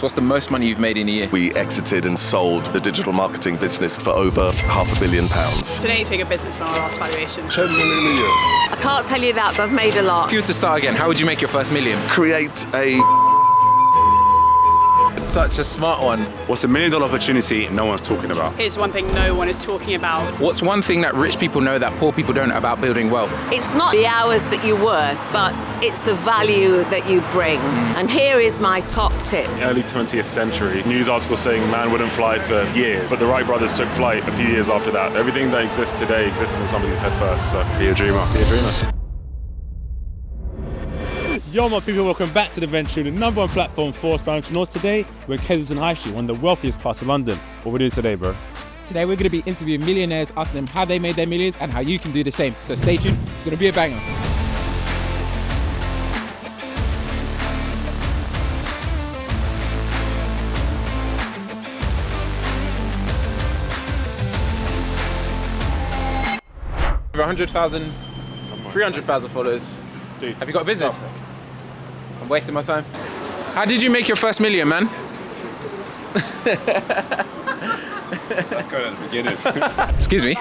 What's the most money you've made in a year? We exited and sold the digital marketing business for over £500 million. It's an 8-figure business on our last valuation. 10 million a year. I can't tell you that, but I've made a lot. If you were to start again, how would you make your first million? Create a... Such a smart one. What's $1 million opportunity no one's talking about? Here's one thing no one is talking about. What's one thing that rich people know that poor people don't about building wealth? It's not the hours that you work, but it's the value that you bring. And here is my top tip. Early 20th century, news articles saying man wouldn't fly for years, but the Wright brothers took flight a few years after that. Everything that exists today existed in somebody's head first, so be a dreamer, be a dreamer. Yo, my people, welcome back to the venture, the number one platform for aspiring entrepreneurs. Today, we're in Kensington High Street, one of the wealthiest parts of London. What we doing today, bro? Today, we're going to be interviewing millionaires, asking them how they made their millions and how you can do the same. So stay tuned, it's going to be a banger. Over 100,000, 300,000 followers. Dude, have you got a business? I'm wasting my time. How did you make your first million, man? Let's go at the beginning. Excuse me.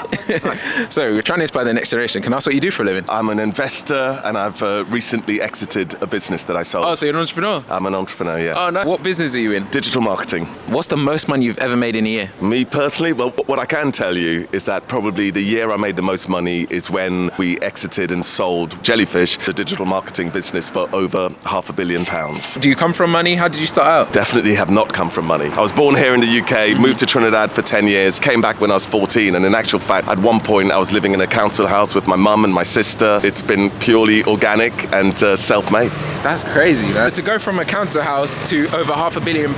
So we're trying to inspire the next generation. Can I ask what you do for a living? I'm an investor and I've recently exited a business that I sold. Oh, so you're an entrepreneur? I'm an entrepreneur, yeah. Oh, no. What business are you in? Digital marketing. What's the most money you've ever made in a year? Me personally, well, what I can tell you is that probably the year I made the most money is when we exited and sold Jellyfish, the digital marketing business, for over £500 million. Do you come from money? How did you start out? Definitely have not come from money. I was born here in the UK, moved to Trinidad for 10 years, came back when I was 14, and in actual fact, at one point I was living in a council house with my mum and my sister. It's been purely organic and self-made. That's crazy, man. To go from a council house to over £500 million,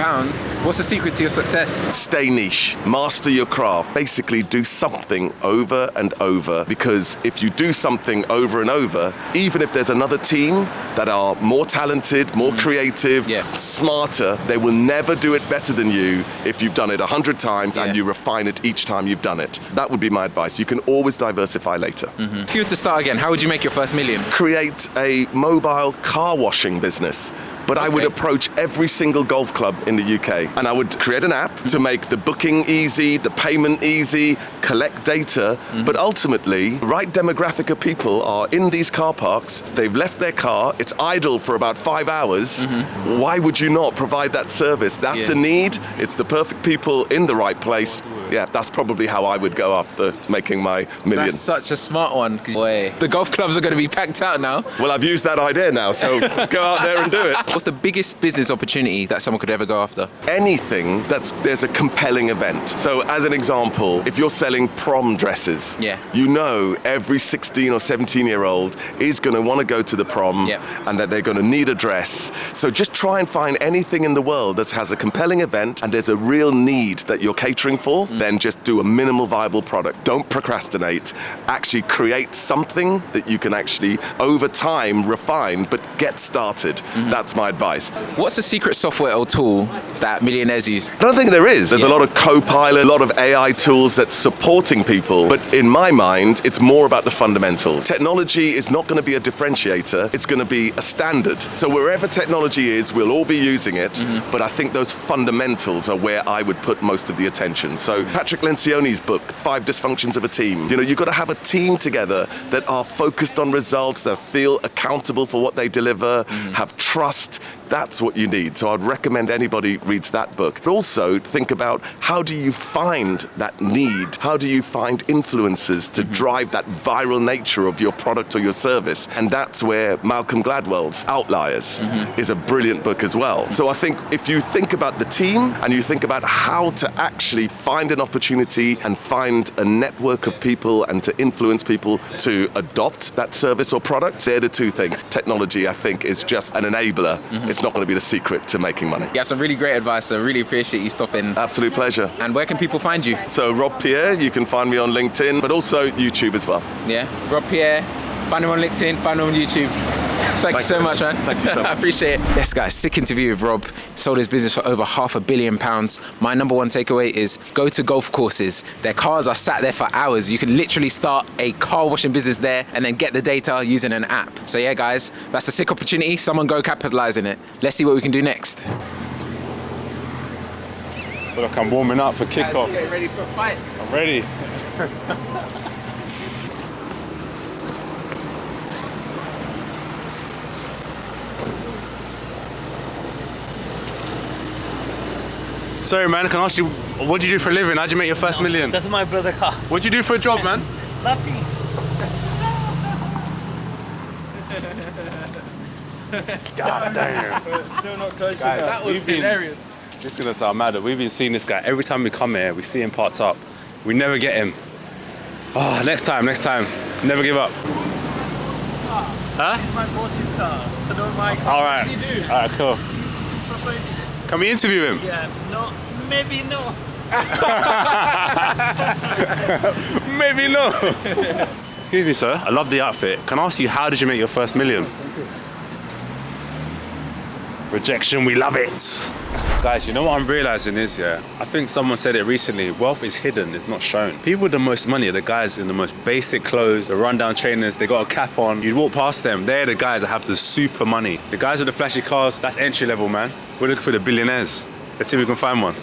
what's the secret to your success? Stay niche, master your craft. Basically do something over and over, because if you do something over and over, even if there's another team that are more talented, more creative, smarter, they will never do it better than you if you've done it 100 times and you refine it each time you've done it. That would be my advice. You can always diversify later. If you were to start again, how would you make your first million? Create a mobile car washing business. But I would approach every single golf club in the UK and I would create an app to make the booking easy, the payment easy, collect data, but ultimately, the right demographic of people are in these car parks, they've left their car, it's idle for about 5 hours. Why would you not provide that service? That's a need, it's the perfect people in the right place. Yeah, that's probably how I would go after making my million. That's such a smart one. Boy, the golf clubs are going to be packed out now. Well, I've used that idea now, so go out there and do it. What's the biggest business opportunity that someone could ever go after? Anything there's a compelling event. So as an example, if you're selling prom dresses, you know every 16 or 17-year-old is going to want to go to the prom and that they're going to need a dress. So just try and find anything in the world that has a compelling event and there's a real need that you're catering for, then just do a minimal viable product. Don't procrastinate. Actually create something that you can actually, over time, refine, but get started. That's my advice. What's the secret software or tool that millionaires use? I don't think there is. There's a lot of Copilot, a lot of AI tools that's supporting people, but in my mind, it's more about the fundamentals. Technology is not going to be a differentiator, it's going to be a standard. So wherever technology is, we'll all be using it, but I think those fundamentals are where I would put most of the attention. So Patrick Lencioni's book, 5 Dysfunctions of a Team. You know, you've got to have a team together that are focused on results, that feel accountable for what they deliver, have trust. That's what you need. So I'd recommend anybody reads that book. But also think about, how do you find that need? How do you find influencers to drive that viral nature of your product or your service? And that's where Malcolm Gladwell's Outliers is a brilliant book as well. So I think if you think about the team and you think about how to actually find an opportunity and find a network of people and to influence people to adopt that service or product, they're the two things. Technology, I think, is just an enabler. It's not going to be the secret to making money. You have some really great advice, so I really appreciate you stopping. Absolute pleasure. And where can people find you? So Rob Pierre, you can find me on LinkedIn, but also YouTube as well. Yeah, Rob Pierre, find him on LinkedIn, find him on YouTube. Thank you so much, man. Thank you so much. I appreciate it. Yes, guys, sick interview with Rob. Sold his business for over £500 million. My number one takeaway is go to golf courses. Their cars are sat there for hours. You can literally start a car washing business there and then get the data using an app. So yeah, guys, that's a sick opportunity. Someone go capitalize in it. Let's see what we can do next. Look, I'm warming up for kickoff. Getting ready for a fight. I'm ready. Sorry, man, can I ask you, what do you do for a living? How'd you make your first million? That's my brother car. What'd you do for a job, man? Nothing. God damn. Guys, That was hilarious. This is gonna sound mad, but we've been seeing this guy every time we come here. We see him parked up. We never get him. Oh, next time. Never give up. Huh? It's my boss's car, so don't mind. All right. What does he do? All right, cool. Can we interview him? Yeah, no, maybe no. Maybe no. Excuse me, sir. I love the outfit. Can I ask you, how did you make your first million? Rejection, we love it. Guys, you know what I'm realizing is, I think someone said it recently, wealth is hidden, it's not shown. People with the most money are the guys in the most basic clothes, the rundown trainers, they got a cap on. You'd walk past them, they're the guys that have the super money. The guys with the flashy cars, that's entry level, man. We're looking for the billionaires. Let's see if we can find one.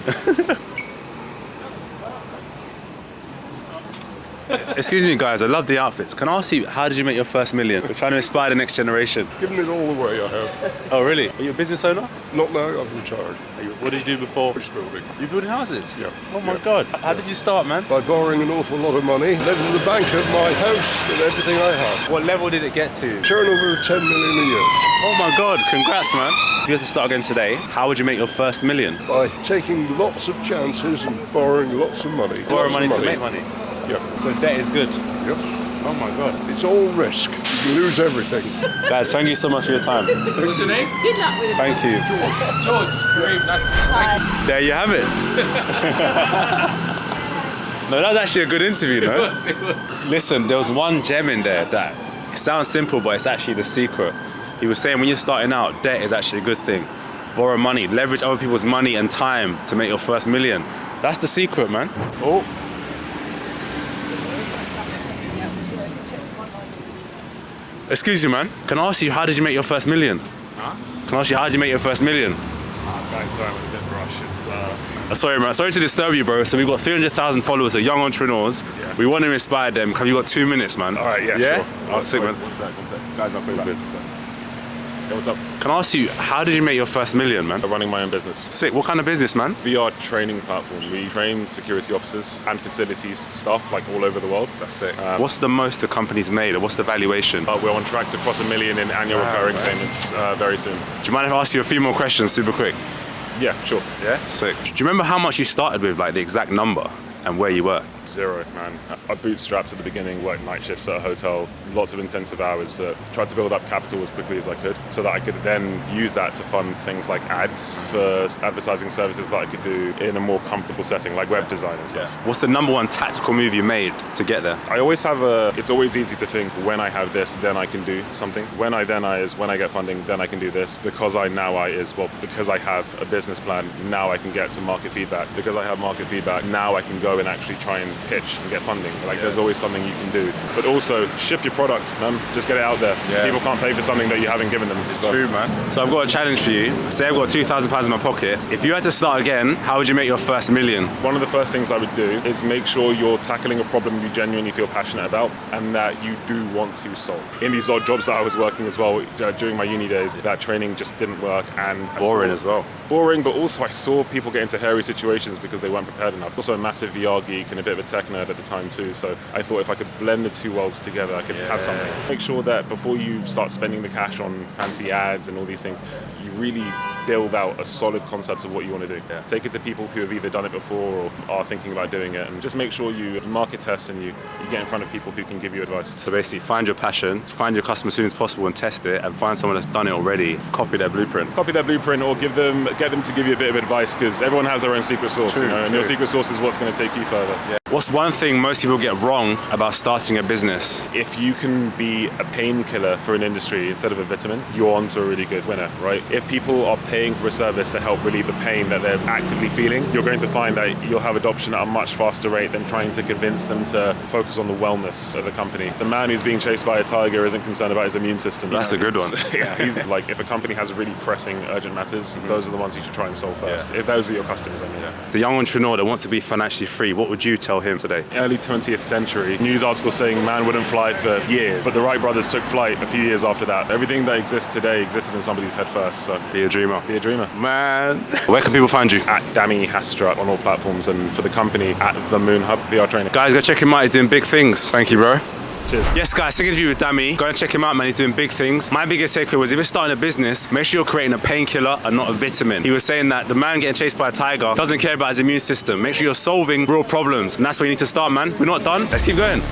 Excuse me, guys, I love the outfits. Can I ask you, how did you make your first million? We're trying to inspire the next generation. Giving it all away, I have. Oh, really? Are you a business owner? Not now, I've retired. What did you do before? Bridge building. You building houses? Yeah. Oh my God. How did you start, man? By borrowing an awful lot of money, leveled the bank of my house and everything I had. What level did it get to? Turnover of 10 million a year. Oh my God, congrats, man. If you had to start again today, how would you make your first million? By taking lots of chances and borrowing lots of money. Borrow Lots of money to make money. Yeah. So debt is good. Yep. Oh my God. It's all risk. You can lose everything. Guys, thank you so much for your time. What's your name? Good luck with it. Thank you. George. Great. Nice to meet you. Thank you. There you have it. No, that was actually a good interview, no? It was. Listen, there was one gem in there that it sounds simple, but it's actually the secret. He was saying when you're starting out, debt is actually a good thing. Borrow money, leverage other people's money and time to make your first million. That's the secret, man. Oh. Excuse you, man. Can I ask you, how did you make your first million? Huh? Can I ask you, how did you make your first million? Guys, sorry, I'm in a bit of a rush. It's Sorry, man. Sorry to disturb you, bro. So we've got 300,000 followers, so young entrepreneurs. Yeah. We want to inspire them. Have you got 2 minutes, man? all right, yeah, Yeah? sure. Oh, sick, man. One sec. Guys, I'll call you back. Good. One sec. Yeah, what's up? Can I ask you, how did you make your first million, man? I'm running my own business. Sick. What kind of business, man? VR training platform. We train security officers and facilities staff like all over the world. That's it. What's the most the company's made, or what's the valuation? We're on track to cross $1 million in annual recurring payments very soon. Do you mind if I ask you a few more questions super quick? Yeah, sure. Yeah? Sick. Do you remember how much you started with, like the exact number and where you were? Zero, man. I bootstrapped at the beginning, worked night shifts at a hotel, lots of intensive hours, but tried to build up capital as quickly as I could so that I could then use that to fund things like ads for advertising services that I could do in a more comfortable setting, like web design and stuff. What's the number one tactical move you made to get there? I always have it's always easy to think when I have this, then I can do something. When I get funding, then I can do this. Because I have a business plan, now I can get some market feedback. Because I have market feedback, now I can go and actually try and pitch and get funding. There's always something you can do. But also, ship your product, man. Just get it out there. Yeah. People can't pay for something that you haven't given them. It's true, man. So I've got a challenge for you. Say I've got £2,000 in my pocket. If you had to start again, how would you make your first million? One of the first things I would do is make sure you're tackling a problem you genuinely feel passionate about and that you do want to solve. In these odd jobs that I was working as well during my uni days, that training just didn't work and Boring as well. Boring, but also I saw people get into hairy situations because they weren't prepared enough. Also a massive VR geek and a bit of a tech nerd at the time too, so I thought if I could blend the two worlds together, I could have something. Make sure that before you start spending the cash on fancy ads and all these things, you really build out a solid concept of what you want to do. Yeah. Take it to people who have either done it before or are thinking about doing it, and just make sure you market test and you get in front of people who can give you advice. So basically, find your passion, find your customer as soon as possible and test it, and find someone that's done it already, copy their blueprint. Copy their blueprint or get them to give you a bit of advice, because everyone has their own secret sauce, and your secret sauce is what's going to take you further. Yeah. What's one thing most people get wrong about starting a business? If you can be a painkiller for an industry instead of a vitamin, you're onto a really good winner, right? If people are paying for a service to help relieve the pain that they're actively feeling, you're going to find that you'll have adoption at a much faster rate than trying to convince them to focus on the wellness of the company. The man who's being chased by a tiger isn't concerned about his immune system. That's a good one. Yeah, he's like, if a company has really pressing, urgent matters, those are the ones you should try and solve first. If those are your customers, I mean. The young entrepreneur that wants to be financially free, what would you tell him today? Early 20th century, news articles saying man wouldn't fly for years, but the Wright brothers took flight a few years after that. Everything that exists today existed in somebody's head first, so be a dreamer. Be a dreamer. Man. Where can people find you? At Dami Hastra on all platforms, and for the company at The Moon Hub VR Training. Guys, go check him out, he's doing big things. Thank you, bro. Cheers. Yes, guys, second interview with Dami. Go and check him out, man. He's doing big things. My biggest takeaway was if you're starting a business, make sure you're creating a painkiller and not a vitamin. He was saying that the man getting chased by a tiger doesn't care about his immune system. Make sure you're solving real problems. And that's where you need to start, man. We're not done. Let's keep going.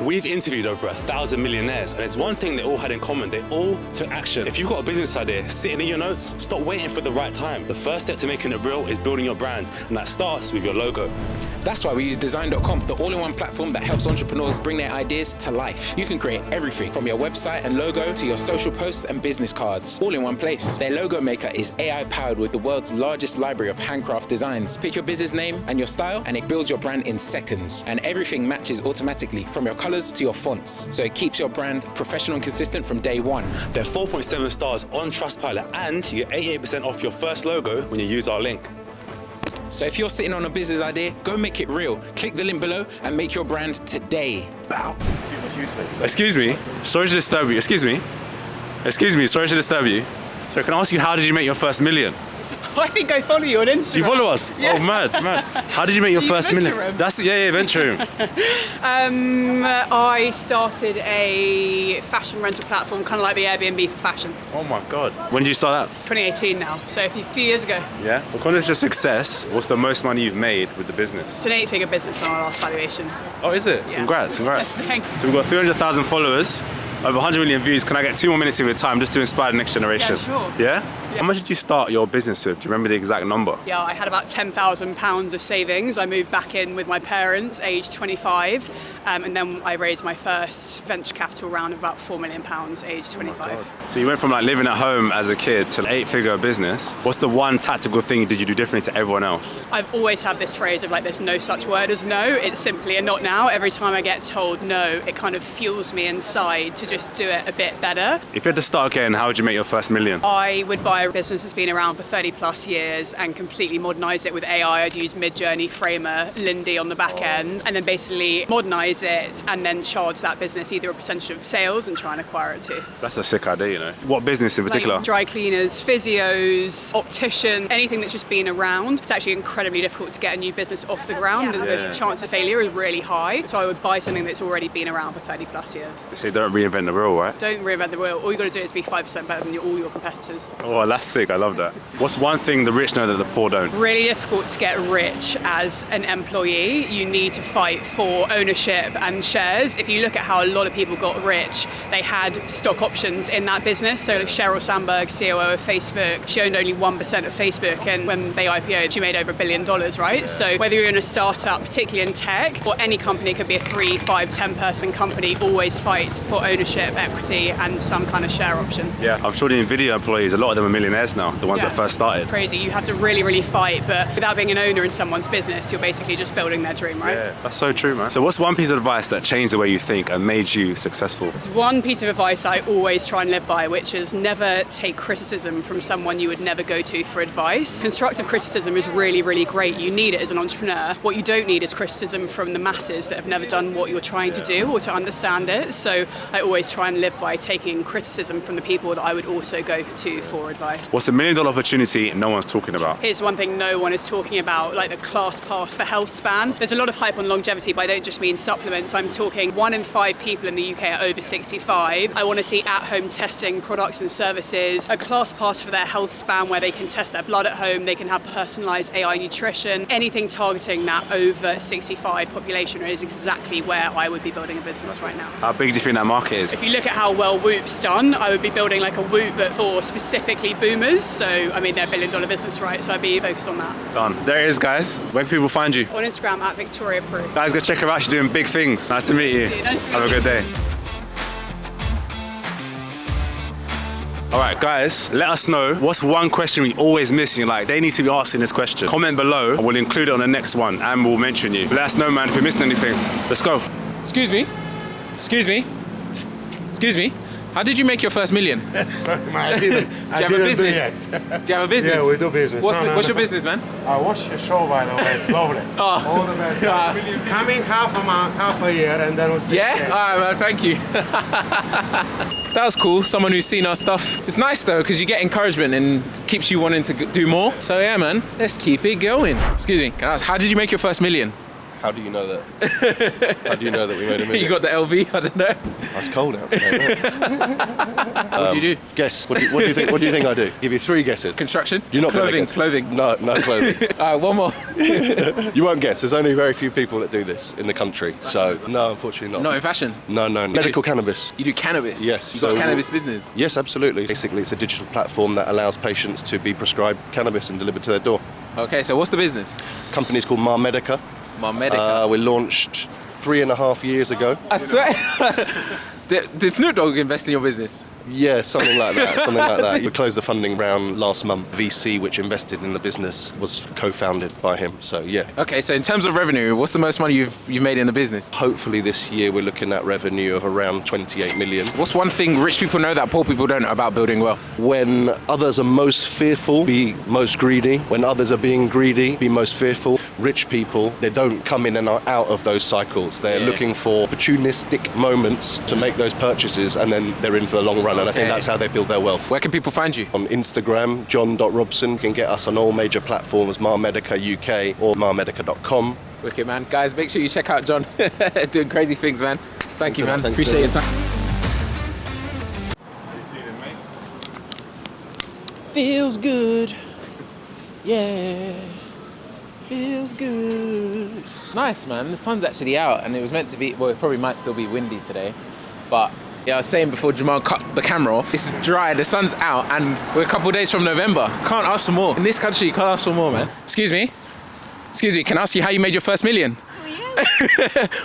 We've interviewed over 1,000 millionaires, and it's one thing they all had in common. They all took action. If you've got a business idea sitting in your notes, stop waiting for the right time. The first step to making it real is building your brand, and that starts with your logo. That's why we use design.com, the all-in-one platform that helps entrepreneurs bring their ideas to life. You can create everything from your website and logo to your social posts and business cards, all in one place. Their logo maker is AI-powered with the world's largest library of handcraft designs. Pick your business name and your style, and it builds your brand in seconds. And everything matches automatically, from your colors to your fonts. So it keeps your brand professional and consistent from day one. They're 4.7 stars on Trustpilot, and you get 88% off your first logo when you use our link. So if you're sitting on a business idea, go make it real. Click the link below and make your brand today. Bow. Excuse me, sorry to disturb you. Excuse me, sorry to disturb you. So can I ask you, how did you make your first million? I think I follow you on Instagram. You follow us? Yeah. Oh, mad. How did you make your first million? Room? That's Venture Room. I started a fashion rental platform, kind of like the Airbnb for fashion. Oh my God. When did you start that? 2018 now, so a few years ago. Yeah. Well, according to your success, what's the most money you've made with the business? It's an 8-figure business on our last valuation. Oh, is it? Yeah. Congrats. Thank you. So we've got 300,000 followers, over 100 million views. Can I get 2 more minutes of your time just to inspire the next generation? Yeah, sure. Yeah? How much did you start your business with? Do you remember the exact number? Yeah, I had about £10,000 of savings. I moved back in with my parents, aged 25, and then I raised my first venture capital round of about £4 million, aged 25. So you went from like living at home as a kid to an 8-figure business. What's the one tactical thing did you do differently to everyone else? I've always had this phrase of like, there's no such word as no. It's simply a not now. Every time I get told no, it kind of fuels me inside to just do it a bit better. If you had to start again, how would you make your first million? I would buy a business that's been around for 30 plus years and completely modernize it with AI. I'd use Midjourney, Framer, Lindy on the back end, and then basically modernize it and then charge that business either a percentage of sales and try and acquire it too. That's a sick idea, you know. What business in particular? Like dry cleaners, physios, optician, anything that's just been around. It's actually incredibly difficult to get a new business off the ground. The chance of failure is really high. So I would buy something that's already been around for 30 plus years. They say don't reinvent the wheel, right? Don't reinvent the wheel. All you got to do is be 5% better than all your competitors. Oh, that's sick. I love that. What's one thing the rich know that the poor don't? Really difficult to get rich as an employee. You need to fight for ownership and shares. If you look at how a lot of people got rich, they had stock options in that business. So Sheryl Sandberg, COO of Facebook, she owned only 1% of Facebook, and when they IPO'd, she made over $1 billion, right? So whether you're in a startup, particularly in tech, or any company, it could be a 3, 5, 10 person company, always fight for ownership, equity, and some kind of share option. Yeah, I'm sure the Nvidia employees, a lot of them are millionaires now, the ones that first started. Crazy. You have to really, really fight, but without being an owner in someone's business, you're basically just building their dream, right? Yeah, that's so true, man. So what's one piece of advice that changed the way you think and made you successful? There's one piece of advice I always try and live by, which is never take criticism from someone you would never go to for advice. Constructive criticism is really, really great. You need it as an entrepreneur. What you don't need is criticism from the masses that have never done what you're trying to do or to understand it. So I always try and live by taking criticism from the people that I would also go to for advice. advice. What's a $1 million opportunity no one's talking about? Here's one thing no one is talking about, like the class pass for health span. There's a lot of hype on longevity, but I don't just mean supplements. I'm talking 1 in 5 people in the UK are over 65. I want to see at-home testing, products and services, a class pass for their health span where they can test their blood at home, they can have personalised AI nutrition. Anything targeting that over 65 population is exactly where I would be building a business right now. How big do you think that market is? If you look at how well Whoop's done, I would be building like a Whoop but for specifically boomers. So, I mean, they're $1 billion business, right? So I'd be focused on that. Done. There it is, guys. Where can people find you? On Instagram at Victoria Prue. Guys, go check her out. She's doing big things. Nice to meet you. Nice to meet Have a you. good day. All right, guys, let us know what's one question we always miss. You're like, they need to be asking this question. Comment below, and we'll include it on the next one, and we'll mention you. Let us know, man, if you're missing anything. Let's go. Excuse me. Excuse me. Excuse me. How did you make your first million? Sorry, man, I didn't do it yet. Do you have a business? Yeah, we do business. What's your business, man? I watch your show, by the way. It's lovely. Oh. All the best. Coming half a year, and then we'll see. Yeah? All right, man, thank you. That was cool. Someone who's seen our stuff. It's nice, though, because you get encouragement and keeps you wanting to do more. So, yeah, man, let's keep it going. Excuse me, can I ask, how did you make your first million? How do you know that? How do you know that we made a million? You got the LV? I don't know. Oh, it's cold out today. What do you do? Guess. What do you think? What do you think I do? Give you 3 guesses. Construction? You're not Clothing, gonna guess. clothing. No clothing. All right, one more. You won't guess. There's only very few people that do this in the country. So no, unfortunately not. Not in fashion? No. Medical cannabis. You do cannabis? Yes. You got a cannabis business? Yes, absolutely. Basically, it's a digital platform that allows patients to be prescribed cannabis and delivered to their door. Okay, so what's the business? Company's called Marmedica. Marmedica. We launched 3.5 years ago. I swear. Did Snoop Dogg invest in your business? Yeah, something like that. We closed the funding round last month. VC, which invested in the business, was co-founded by him. So yeah. Okay, so in terms of revenue, what's the most money you've made in the business? Hopefully this year we're looking at revenue of around 28 million. What's one thing rich people know that poor people don't about building wealth? When others are most fearful, be most greedy. When others are being greedy, be most fearful. Rich people, they don't come in and out of those cycles. They're looking for opportunistic moments to make those purchases, and then they're in for the long run. And I think that's how they build their wealth. Where can people find you? On Instagram, john.robson. You can get us on all major platforms, Marmedica UK or marmedica.com. Wicked, man. Guys, make sure you check out John. Doing crazy things, man. Thank you, man. Thanks, Appreciate your time. Feels good. Yeah. Feels good. Nice, man. The sun's actually out, and it was meant to be, well, it probably might still be windy today, but yeah, I was saying before Jamal cut the camera off, it's dry, the sun's out, and we're a couple of days from November. Can't ask for more. In this country, you can't ask for more, man. Excuse me, can I ask you how you made your first million?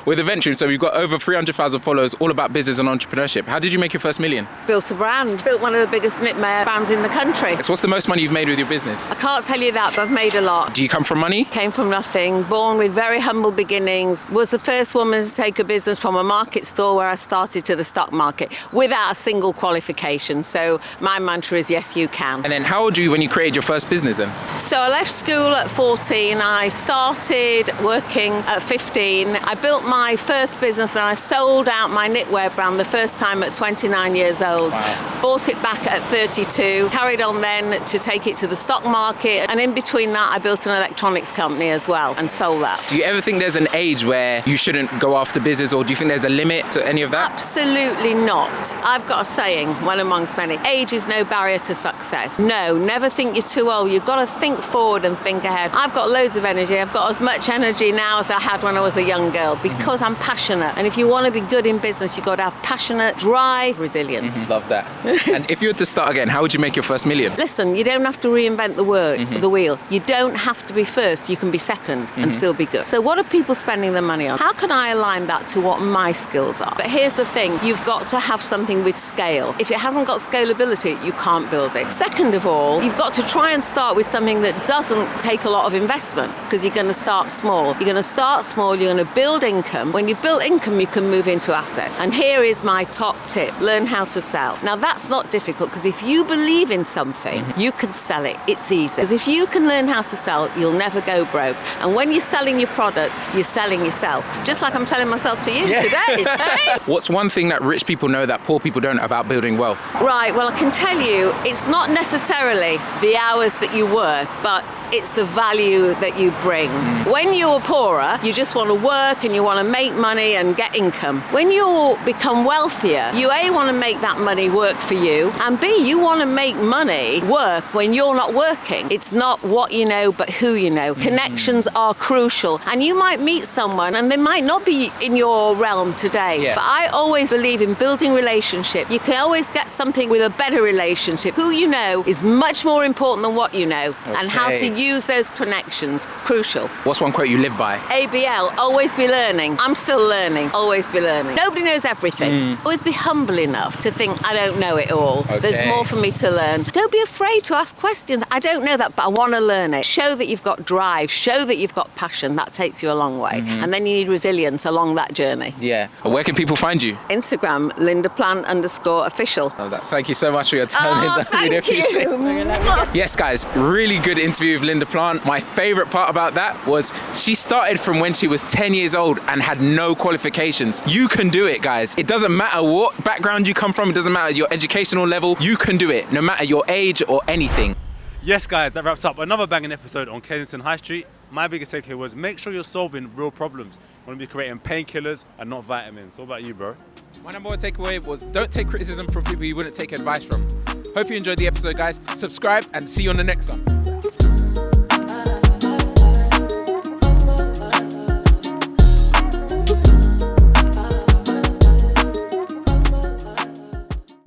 With Adventure, so we've got over 300,000 followers, all about business and entrepreneurship. How did you make your first million? Built a brand, built one of the biggest knitwear brands in the country. So what's the most money you've made with your business? I can't tell you that, but I've made a lot. Do you come from money? Came from nothing, born with very humble beginnings, was the first woman to take a business from a market store where I started to the stock market without a single qualification. So my mantra is, yes, you can. And then how old were you when you created your first business then? So I left school at 14, I started working at 15. I built my first business and I sold out my knitwear brand the first time at 29 years old. Wow. Bought it back at 32, carried on then to take it to the stock market, and in between that I built an electronics company as well and sold that. Do you ever think there's an age where you shouldn't go after business, or do you think there's a limit to any of that? Absolutely not. I've got a saying, one amongst many, age is no barrier to success. No, never think you're too old. You've got to think forward and think ahead. I've got loads of energy. I've got as much energy now as I had when I was a young girl because I'm passionate. And if you want to be good in business, you've got to have passionate, drive, resilience. Love that. And if you were to start again, how would you make your first million? Listen, you don't have to reinvent the wheel. You don't have to be first. You can be second and still be good. So what are people spending their money on? How can I align that to what my skills are? But here's the thing. You've got to have something with scale. If it hasn't got scalability, you can't build it. Second of all, you've got to try and start with something that doesn't take a lot of investment because you're going to start small. You're going to start small. you're going to build income. When you build income, you can move into assets. And here is my top tip. Learn how to sell. Now, that's not difficult because if you believe in something, you can sell it. It's easy. Because if you can learn how to sell, you'll never go broke. And when you're selling your product, you're selling yourself. Just like I'm telling myself to you today. Hey? What's one thing that rich people know that poor people don't about building wealth? Right, well, I can tell you, it's not necessarily the hours that you work, but it's the value that you bring. When you're poorer, you just want to work and you want to make money and get income. When you become wealthier, you A, want to make that money work for you, and B, you want to make money work when you're not working. It's not what you know, but who you know. Connections are crucial, and you might meet someone and they might not be in your realm today, but I always believe in building relationship. You can always get something with a better relationship. Who you know is much more important than what you know, and how to use those connections, crucial. What's one quote you live by? ABL, always be learning. I'm still learning, always be learning. Nobody knows everything. Always be humble enough to think, I don't know it all. There's more for me to learn. Don't be afraid to ask questions. I don't know that, but I want to learn it. Show that you've got drive, show that you've got passion. That takes you a long way. And then you need resilience along that journey. Yeah. Where can people find you? Instagram, LindaPlant_official. Thank you so much for your time. Thank you. Yes, guys, really good interview with Linda Plant. My favorite part about that was she started from when she was 10 years old and had no qualifications. You can do it, guys. It doesn't matter what background you come from. It doesn't matter your educational level. You can do it, no matter your age or anything. Yes, guys, that wraps up another banging episode on Kensington High Street. My biggest takeaway was make sure you're solving real problems. You want to be creating painkillers and not vitamins. What about you, bro? My number one takeaway was don't take criticism from people you wouldn't take advice from. Hope you enjoyed the episode, guys. Subscribe and see you on the next one.